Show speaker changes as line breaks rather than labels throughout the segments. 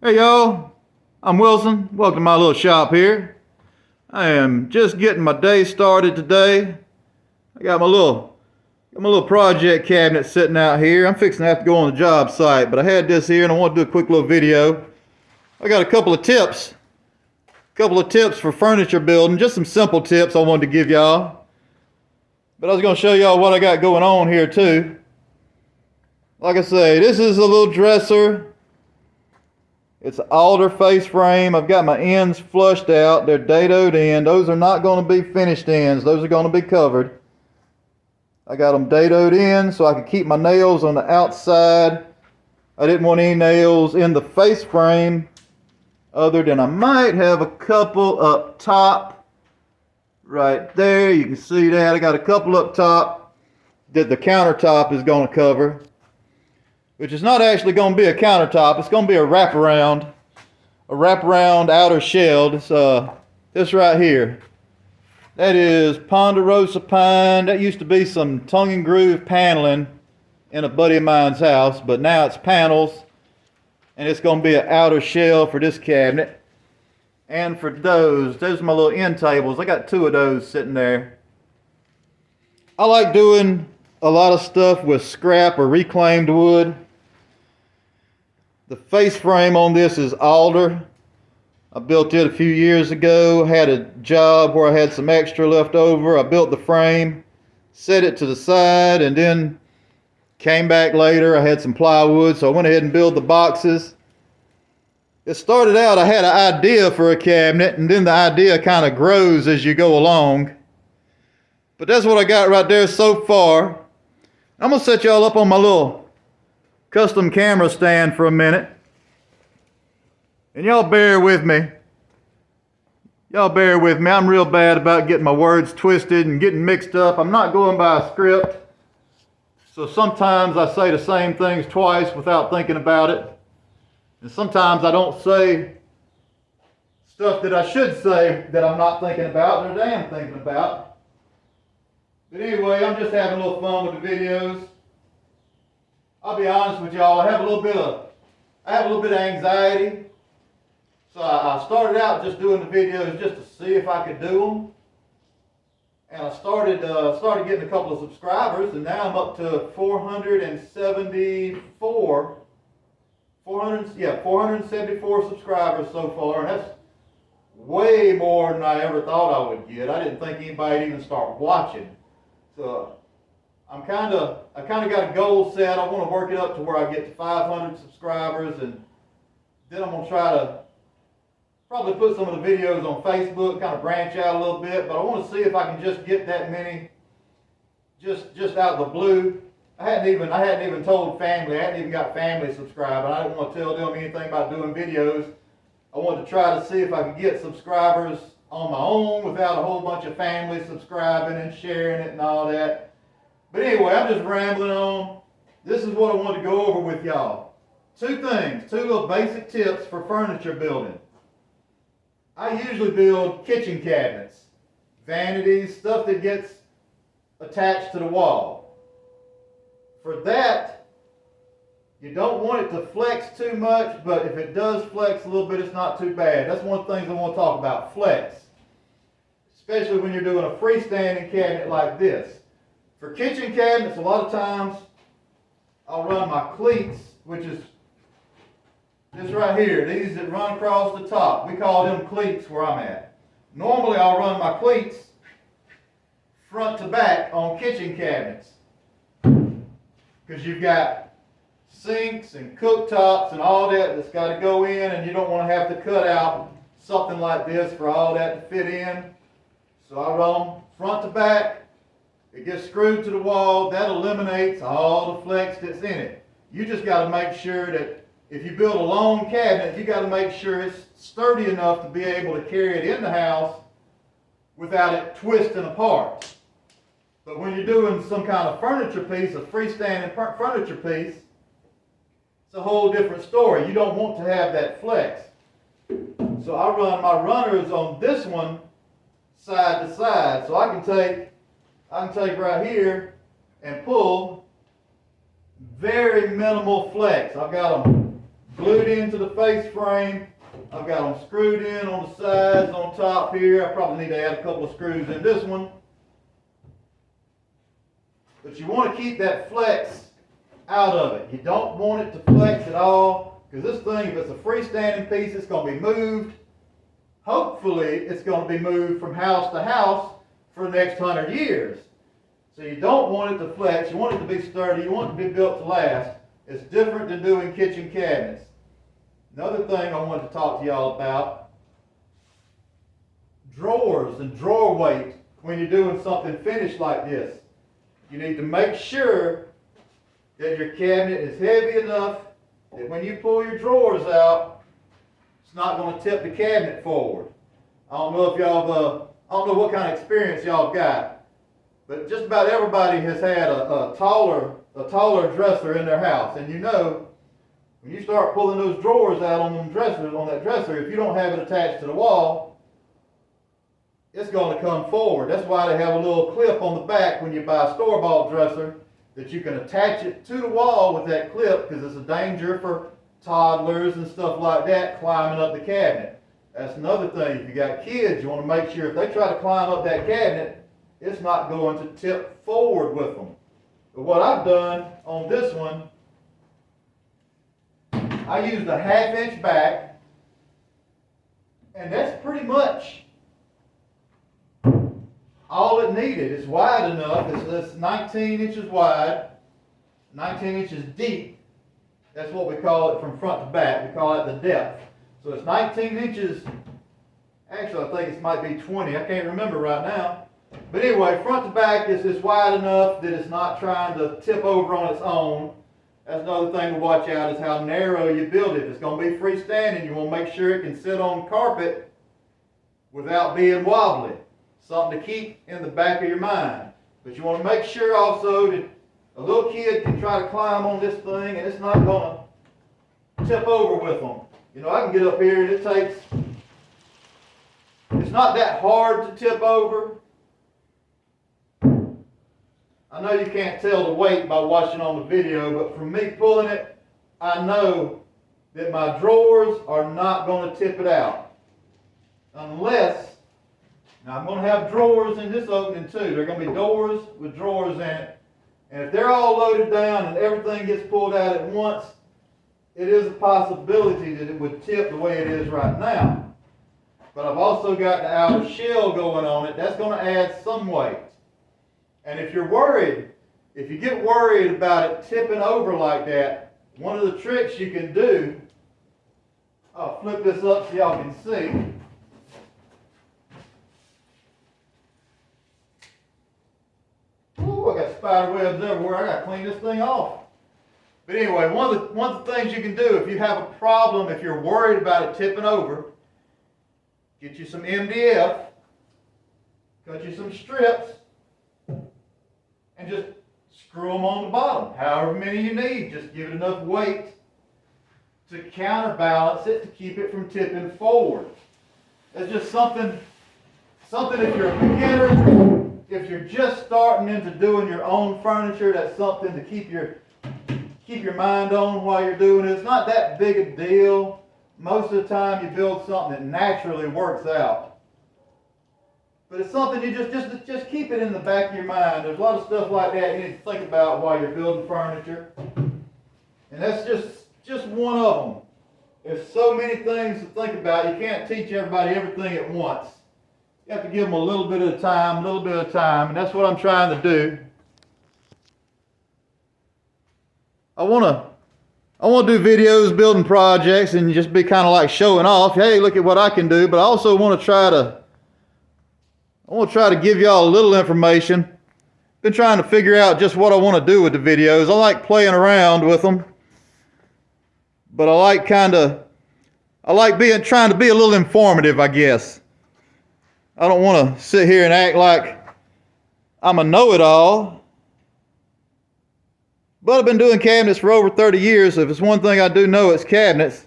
Hey y'all, I'm Wilson. Welcome to my little shop here. I am just getting my day started today. I got my little project cabinet sitting out here. I'm fixing to have to go on the job site, but I had this here and I want to do a quick little video. I got a couple of tips for furniture building, just some simple tips I wanted to give y'all. But I was going to show y'all what I got going on here too. Like I say, this is a little dresser. It's an alder face frame. I've got my ends flushed out. They're dadoed in. Those are not going to be finished ends. Those are going to be covered. I got them dadoed in so I can keep my nails on the outside. I didn't want any nails in the face frame other than I might have a couple up top. Right there, you can see that. I got a couple up top that the countertop is going to cover. Which is not actually going to be a countertop. It's going to be a wraparound outer shell. It's this right here. That is ponderosa pine. That used to be some tongue and groove paneling in a buddy of mine's house, but now it's panels, and it's going to be an outer shell for this cabinet. And for those are my little end tables. I got two of those sitting there. I like doing a lot of stuff with scrap or reclaimed wood. The face frame on this is alder. I built it a few years ago. Had a job where I had some extra left over. I built the frame, set it to the side, and then came back later. I had some plywood, so I went ahead and built the boxes. It started out, I had an idea for a cabinet, and then the idea kind of grows as you go along. But that's what I got right there so far. I'm going to set y'all up on my little custom camera stand for a minute. And y'all bear with me. I'm real bad about getting my words twisted and getting mixed up. I'm not going by a script. So sometimes I say the same things twice without thinking about it. And sometimes I don't say stuff that I should say that I'm not thinking about or damn thinking about. But anyway, I'm just having a little fun with the videos. I'll be honest with y'all, I have a little bit of anxiety. So I started out just doing the videos just to see if I could do them. And I started getting a couple of subscribers, and now I'm up to 474 subscribers so far, and that's way more than I ever thought I would get. I didn't think anybody'd even start watching. So I kind of got a goal set. I want to work it up to where I get to 500 subscribers, and then I'm going to try to probably put some of the videos on Facebook, kind of branch out a little bit, but I want to see if I can just get that many just out of the blue. I hadn't even told family. I hadn't even got family subscribed. I didn't want to tell them anything about doing videos. I wanted to try to see if I could get subscribers on my own without a whole bunch of family subscribing and sharing it and all that. But anyway, I'm just rambling on. This is what I want to go over with y'all. Two little basic tips for furniture building. I usually build kitchen cabinets, vanities, stuff that gets attached to the wall. For that, you don't want it to flex too much, but if it does flex a little bit, it's not too bad. That's one of the things I want to talk about, flex. Especially when you're doing a freestanding cabinet like this. For kitchen cabinets, a lot of times I'll run my cleats, which is this right here, these that run across the top. We call them cleats where I'm at. Normally I'll run my cleats front to back on kitchen cabinets, because you've got sinks and cooktops and all that that's got to go in, and you don't want to have to cut out something like this for all that to fit in. So I run them front to back. It gets screwed to the wall. That eliminates all the flex that's in it. You just got to make sure that if you build a long cabinet, you got to make sure it's sturdy enough to be able to carry it in the house without it twisting apart. But when you're doing some kind of furniture piece, a freestanding furniture piece, it's a whole different story. You don't want to have that flex. So I run my runners on this one side to side. So I can take right here and pull very minimal flex. I've got them glued into the face frame. I've got them screwed in on the sides, on top here. I probably need to add a couple of screws in this one. But you want to keep that flex out of it. You don't want it to flex at all, because this thing, if it's a freestanding piece, it's going to be moved. Hopefully, it's going to be moved from house to house for the next 100 years. So you don't want it to flex. You want it to be sturdy. You want it to be built to last. It's different than doing kitchen cabinets. Another thing I wanted to talk to y'all about, drawers and drawer weight when you're doing something finished like this. You need to make sure that your cabinet is heavy enough that when you pull your drawers out, it's not going to tip the cabinet forward. I don't know if y'all, I don't know what kind of experience y'all got, but just about everybody has had a taller dresser in their house, and you know, when you start pulling those drawers out on them dressers, on that dresser, if you don't have it attached to the wall, it's going to come forward. That's why they have a little clip on the back when you buy a store-bought dresser, that you can attach it to the wall with that clip, because it's a danger for toddlers and stuff like that climbing up the cabinet. That's another thing. If you got kids, you want to make sure if they try to climb up that cabinet, it's not going to tip forward with them. But what I've done on this one, I used a 1/2 inch back, and that's pretty much all it needed. It's wide enough. It's 19 inches wide, 19 inches deep. That's what we call it from front to back. We call it the depth. So it's 19 inches. Actually, I think it might be 20. I can't remember right now. But anyway, front to back is wide enough that it's not trying to tip over on its own. That's another thing to watch out, is how narrow you build it. If it's going to be freestanding, you want to make sure it can sit on carpet without being wobbly. Something to keep in the back of your mind. But you want to make sure also that a little kid can try to climb on this thing and it's not going to tip over with them. You know, I can get up here and it's not that hard to tip over. I know you can't tell the weight by watching on the video, but from me pulling it, I know that my drawers are not going to tip it out. Unless, now I'm going to have drawers in this opening too. They're going to be doors with drawers in it. And if they're all loaded down and everything gets pulled out at once, it is a possibility that it would tip the way it is right now. But I've also got the outer shell going on it. That's going to add some weight. And if you're worried, if you get worried about it tipping over like that, one of the tricks you can do, I'll flip this up so y'all can see. Ooh, I got spider webs everywhere. I got to clean this thing off. But anyway, one of the things you can do if you have a problem, if you're worried about it tipping over, get you some MDF, cut you some strips, and just screw them on the bottom. However many you need, just give it enough weight to counterbalance it, to keep it from tipping forward. It's just something if you're a beginner, if you're just starting into doing your own furniture, that's something to keep your mind on while you're doing it. It's not that big a deal. Most of the time you build something that naturally works out. But it's something you just keep it in the back of your mind. There's a lot of stuff like that you need to think about while you're building furniture. And that's just one of them. There's so many things to think about. You can't teach everybody everything at once. You have to give them a little bit at a time, and that's what I'm trying to do. I want to do videos, building projects, and just be kind of like showing off. Hey, look at what I can do. But I also want to try to give y'all a little information. Been trying to figure out just what I want to do with the videos. I like playing around with them, but I like trying to be a little informative, I guess. I don't want to sit here and act like I'm a know-it-all. But I've been doing cabinets for over 30 years. So if it's one thing I do know, it's cabinets.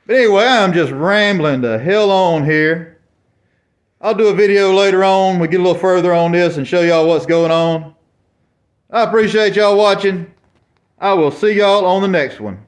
But anyway, I'm just rambling the hell on here. I'll do a video later on. We get a little further on this and show y'all what's going on. I appreciate y'all watching. I will see y'all on the next one.